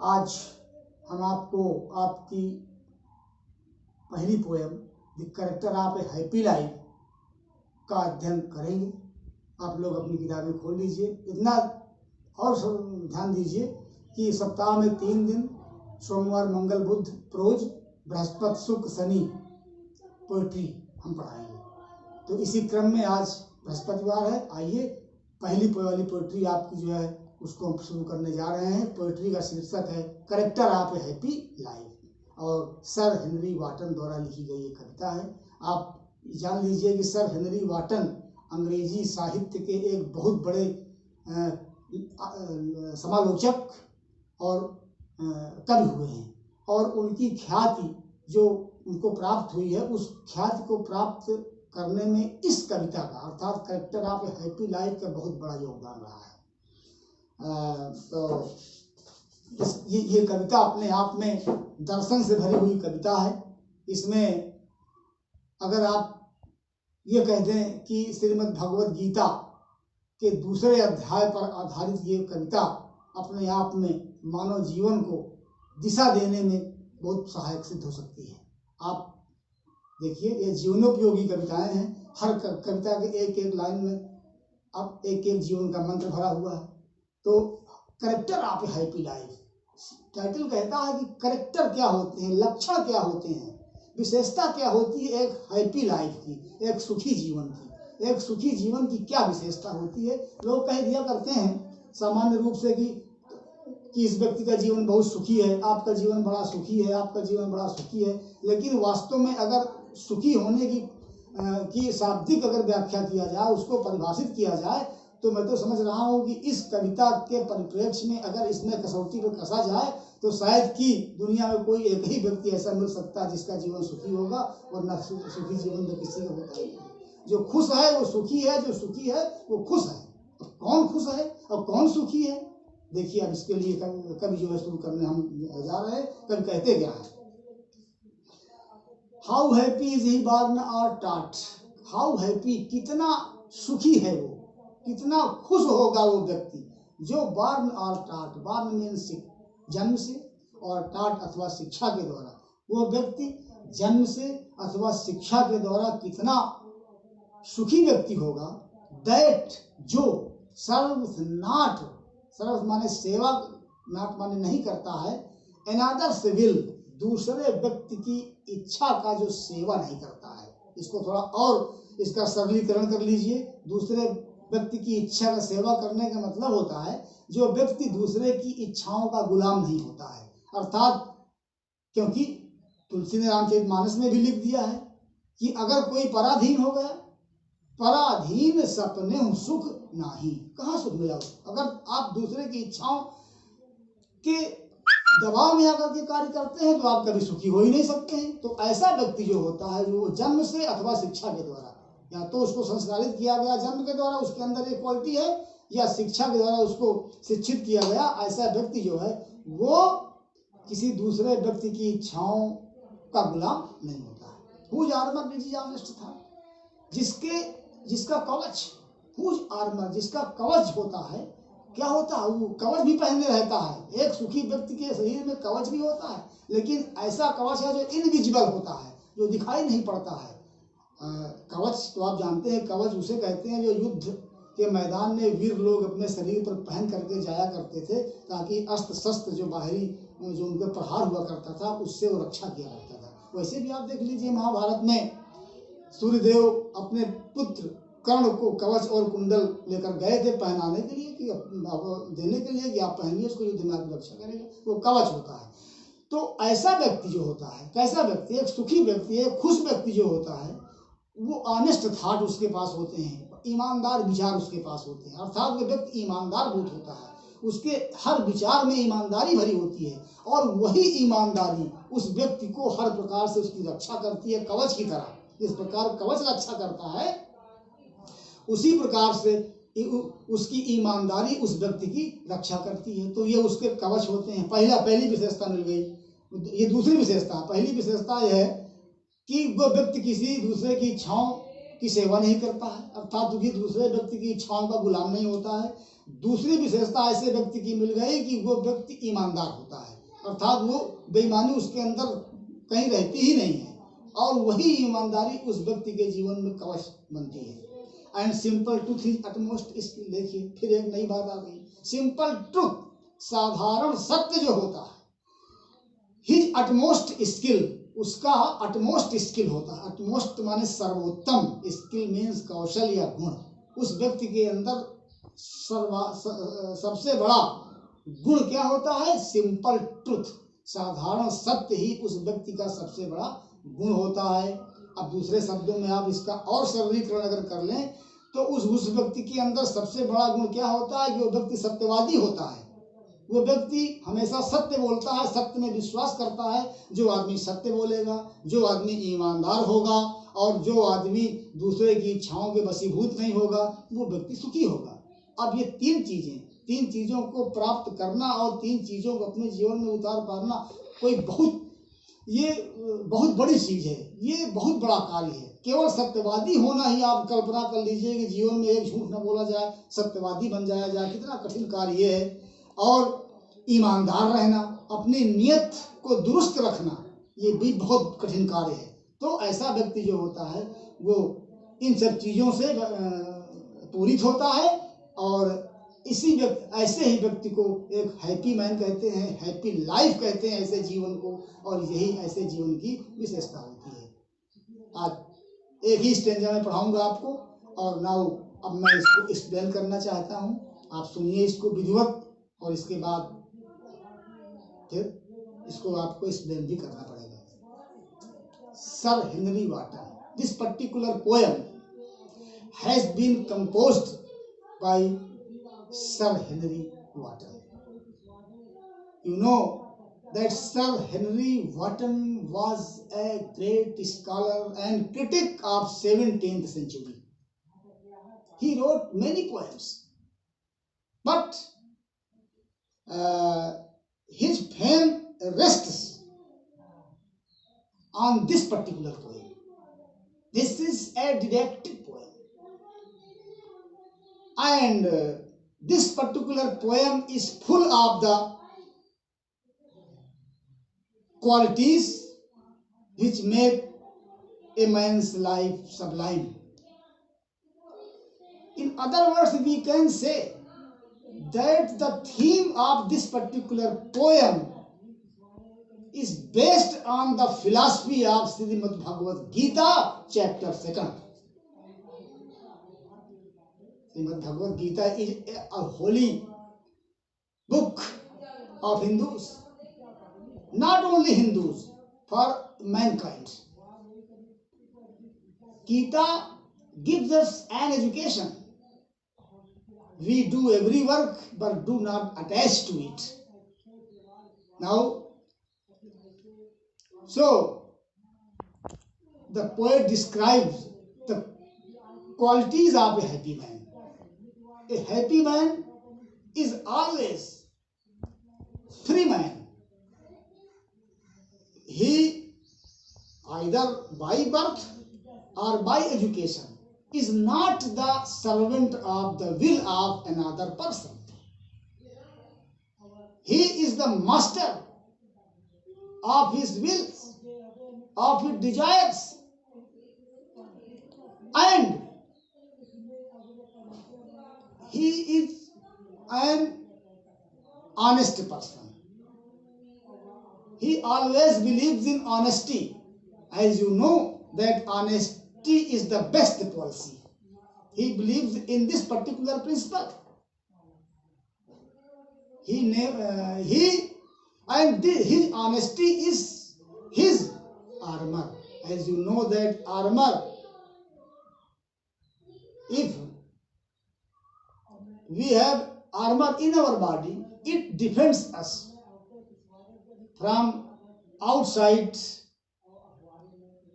आज हम आपको आपकी पहली poem the character of A happy life का अध्ययन करेंगे। आप लोग अपनी किताबें खोल लीजिए। इतना और ध्यान दीजिए कि सप्ताह में 3 दिन सोमवार मंगल बुध प्रोज, बृहस्पति शुक्र शनि पोएट्री हम पढ़ाएंगे। तो इसी क्रम में आज बृहस्पतिवार है। आइए पहली वाली पोएट्री आपकी जो है उसको हम शुरू करने जा रहे हैं। पोएट्री का शीर्षक है character of A happy life और सर हेनरी वाटन द्वारा लिखी गई एक कविता है। आप जान लीजिए कि सर हेनरी वाटन अंग्रेजी साहित्य के एक बहुत बड़े समालोचक और कवि हुए हैं और उनकी ख्याति जो उनको प्राप्त हुई है उस ख्याति को प्राप्त करने में इस कविता का अर्थात character of A happy life का बहुत बड़ा योगदान रहा है। तो ये कविता अपने आप में दर्शन से भरी हुई कविता है। इसमें अगर आप ये कह दें कि श्रीमद् भगवद गीता के दूसरे अध्याय पर आधारित ये कविता अपने आप में मानव जीवन को दिशा देने में बहुत सहायक सिद्ध हो सकती है। आप देखिए ये जीवनोपयोगी कविताएं हैं। हर कविता के एक एक लाइन में अब एक एक जीवन का मंत्र भरा हुआ है। तो character of A happy life title कहता है कि करेक्टर क्या होते हैं, लक्षण क्या होते हैं, विशेषता क्या होती है एक हैप्पी लाइफ की, एक सुखी जीवन की। एक सुखी जीवन की क्या विशेषता होती है। लोग कह दिया करते हैं सामान्य रूप से कि इस व्यक्ति का जीवन बहुत सुखी है, आपका जीवन बड़ा सुखी है, आपका जीवन बड़ा सुखी है। लेकिन वास्तव में अगर सुखी होने की शाब्दिक अगर व्याख्या किया जाए, उसको परिभाषित किया जाए, तो मैं तो समझ रहा हूँ कि इस कविता के परिप्रेक्ष्य में अगर इसमें कसौटी पर कसा जाए तो शायद कि दुनिया में कोई एक ही व्यक्ति ऐसा मिल सकता है जिसका जीवन सुखी होगा, वरना सुखी जीवन तो किसी का होता ही नहीं। जो खुश है वो सुखी है, जो सुखी है वो खुश है। अब कौन खुश है और कौन सुखी है, देखिए अब इसके लिए कवि जो है शुरू करने हम जा रहे हैं। कवि कहते क्या है, how happy is he born और टॉट। हाउ हैप्पी कितना सुखी है वो, कितना खुश होगा वो व्यक्ति जो बॉर्न और टॉट, बॉर्न मीन्स जन्म से और टॉट अथवा शिक्षा के द्वारा, वो व्यक्ति जन्म से अथवा शिक्षा के द्वारा कितना सुखी व्यक्ति होगा। दैट जो सर्व्स नॉट, सर्व माने सेवा, नॉट माने नहीं करता है, अनदर्स विल दूसरे व्यक्ति की इच्छा का जो सेवा नहीं करता है। इसको थोड़ा और इसका सरलीकरण कर लीजिए। दूसरे व्यक्ति की इच्छा का सेवा करने का मतलब होता है जो व्यक्ति दूसरे की इच्छाओं का गुलाम नहीं होता है। अर्थात क्योंकि तुलसी ने रामचरितमानस में भी लिख दिया है कि अगर कोई पराधीन हो गया, पराधीन सपने सुख नहीं, कहाँ सुख मिला। अगर आप दूसरे की इच्छाओं के दबाव में आकर के कार्य करते हैं तो आप कभी सुखी हो ही नहीं सकते हैं। तो ऐसा व्यक्ति जो होता है जो जन्म से अथवा शिक्षा के द्वारा, या तो उसको संस्कारित किया गया जन्म के द्वारा, उसके अंदर एक क्वालिटी है, या शिक्षा के द्वारा उसको शिक्षित किया गया, ऐसा व्यक्ति जो है वो किसी दूसरे व्यक्ति की इच्छाओं का गुलाम नहीं होता है। हुज आर्मर डिजीज ऑनेस्ट था, जिसका कवच, हुज आर्मर जिसका कवच होता है, क्या होता है वो कवच भी पहने रहता है। एक सुखी व्यक्ति के शरीर में कवच भी होता है, लेकिन ऐसा कवच है जो इनविजिबल होता है, जो दिखाई नहीं पड़ता है। कवच तो आप जानते हैं, कवच उसे कहते हैं जो युद्ध के मैदान में वीर लोग अपने शरीर पर पहन करके जाया करते थे ताकि अस्त्र शस्त्र जो बाहरी जो उनके प्रहार हुआ करता था उससे वो रक्षा किया करता था। वैसे भी आप देख लीजिए महाभारत में सूर्यदेव अपने पुत्र कर्ण को कवच और कुंडल लेकर गए थे पहनाने के लिए, कि देने के लिए कि आप पहनिए, उसको युद्ध में आपकी रक्षा करेगा, वो कवच होता है। तो ऐसा व्यक्ति जो होता है, कैसा व्यक्ति, एक सुखी व्यक्ति, एक खुश व्यक्ति जो होता है, वो ऑनेस्ट थॉट उसके पास होते हैं, ईमानदार विचार उसके पास होते हैं। अर्थात वो व्यक्ति ईमानदार भूत होता है, उसके हर विचार में ईमानदारी भरी होती है और वही ईमानदारी उस व्यक्ति को हर प्रकार से उसकी रक्षा करती है, कवच की तरह। इस प्रकार कवच रक्षा करता है, उसी प्रकार से उसकी ईमानदारी उस व्यक्ति की रक्षा करती है। तो ये उसके कवच होते हैं। पहली विशेषता मिल गई। ये दूसरी विशेषता, पहली विशेषता यह है कि वो व्यक्ति किसी दूसरे की इच्छाओं की सेवा नहीं करता है, अर्थात दूसरे व्यक्ति की इच्छाओं का गुलाम नहीं होता है। दूसरी विशेषता ऐसे व्यक्ति की मिल गई कि वो व्यक्ति ईमानदार होता है, अर्थात वो बेईमानी उसके अंदर कहीं रहती ही नहीं है, और वही ईमानदारी उस व्यक्ति के जीवन में कवच बनती है। And simple truth is utmost skill. देखिए फिर एक नई बात आ गई, सिंपल ट्रूथ, साधारण सत्य जो होता है, हिज अटमोस्ट स्किल, उसका अटमोस्ट स्किल होता है। अटमोस्ट माने सर्वोत्तम, स्किल मीन्स कौशल या गुण। उस व्यक्ति के अंदर सबसे बड़ा गुण क्या होता है? सिंपल ट्रूथ, साधारण सत्य ही उस व्यक्ति का सबसे बड़ा गुण होता है। अब दूसरे शब्दों में आप इसका और सरलीकरण अगर कर लें तो उस व्यक्ति के अंदर सबसे बड़ा गुण क्या होता है कि वो व्यक्ति सत्यवादी होता है। वो व्यक्ति हमेशा सत्य बोलता है, सत्य में विश्वास करता है। जो आदमी सत्य बोलेगा, जो आदमी ईमानदार होगा और जो आदमी दूसरे की इच्छाओं के वशीभूत नहीं होगा, वो व्यक्ति सुखी होगा। अब ये तीन चीज़ों को प्राप्त करना और तीन चीज़ों को अपने जीवन में उतार पाना कोई बहुत बड़ी चीज़ है, ये बहुत बड़ा कार्य है। केवल सत्यवादी होना ही, आप कल्पना कर लीजिए कि जीवन में एक झूठ न बोला जाए, सत्यवादी बन जाया जाए, कितना कठिन कार्य ये है। और ईमानदार रहना, अपनी नीयत को दुरुस्त रखना, ये भी बहुत कठिन कार्य है। तो ऐसा व्यक्ति जो होता है वो इन सब चीज़ों से पूरित होता है, और ऐसे ही व्यक्ति को एक हैप्पी मैन कहते हैं, हैप्पी लाइफ कहते हैं ऐसे जीवन को, और यही ऐसे जीवन की विशेषता होती है। आज एक ही स्टेंजा में पढ़ाऊंगा आपको, और नाउ अब मैं इसको एक्सप्लेन करना चाहता हूँ। आप सुनिए इसको विधिवत, और इसके बाद फिर इसको आपको एक्सप्लेन भी करना पड़ेगा। Sir Henry Wotton, this particular poem has been composed by Sir Henry Wotton. You know that Sir Henry Wotton was a great scholar and critic of 17th century. He wrote many poems, but his fame rests on this particular poem. This is a didactic poem, and this particular poem is full of the qualities which make a man's life sublime. In other words, we can say that the theme of this particular poem is based on the philosophy of Srimad Bhagavad Gita, chapter 2. Srimad Bhagavad Gita is a holy book of Hindus, not only Hindus, for mankind. Gita gives us an education. We do every work but do not attach to it. Now, so the poet describes the qualities of a happy man. A happy man is always free man. He, either by birth or by education, is not the servant of the will of another person. He is the master of his wills, of his desires, and he is an honest person. He always believes in honesty. As you know that honesty is the best policy. He believes in this particular principle. His honesty is his armor. As you know that armor, if we have armor in our body, it defends us from outside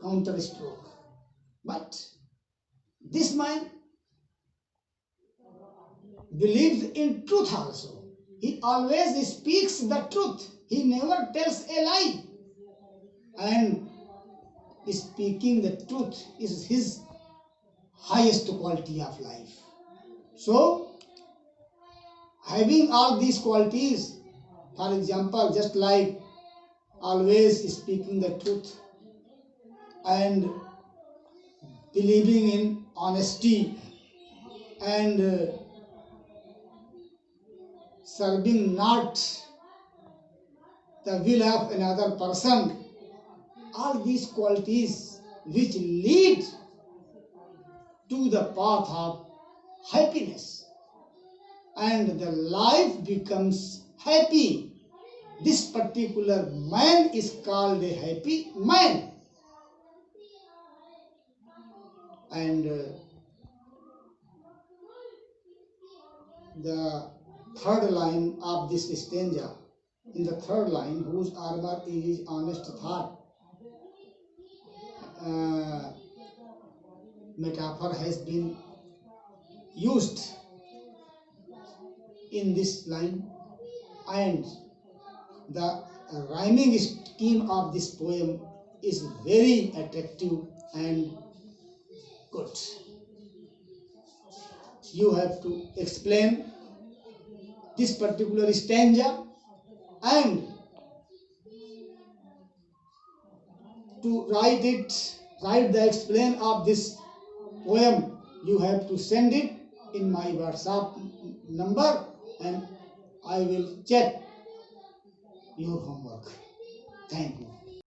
counter stroke. But this man believes in truth also. He always speaks the truth. He never tells a lie. And speaking the truth is his highest quality of life. So, Having all these qualities, for example, just like always speaking the truth and believing in honesty and serving not the will of another person, all these qualities which lead to the path of happiness, and the life becomes happy. This particular man is called a happy man. And the third line of this stanza, in the third line, whose armor is honest thought, metaphor has been used in this line, and the rhyming scheme of this poem is very attractive and good. You have to explain this particular stanza, and to write the explain of this poem, you have to send it in my WhatsApp number, and I will check your homework. Thank you.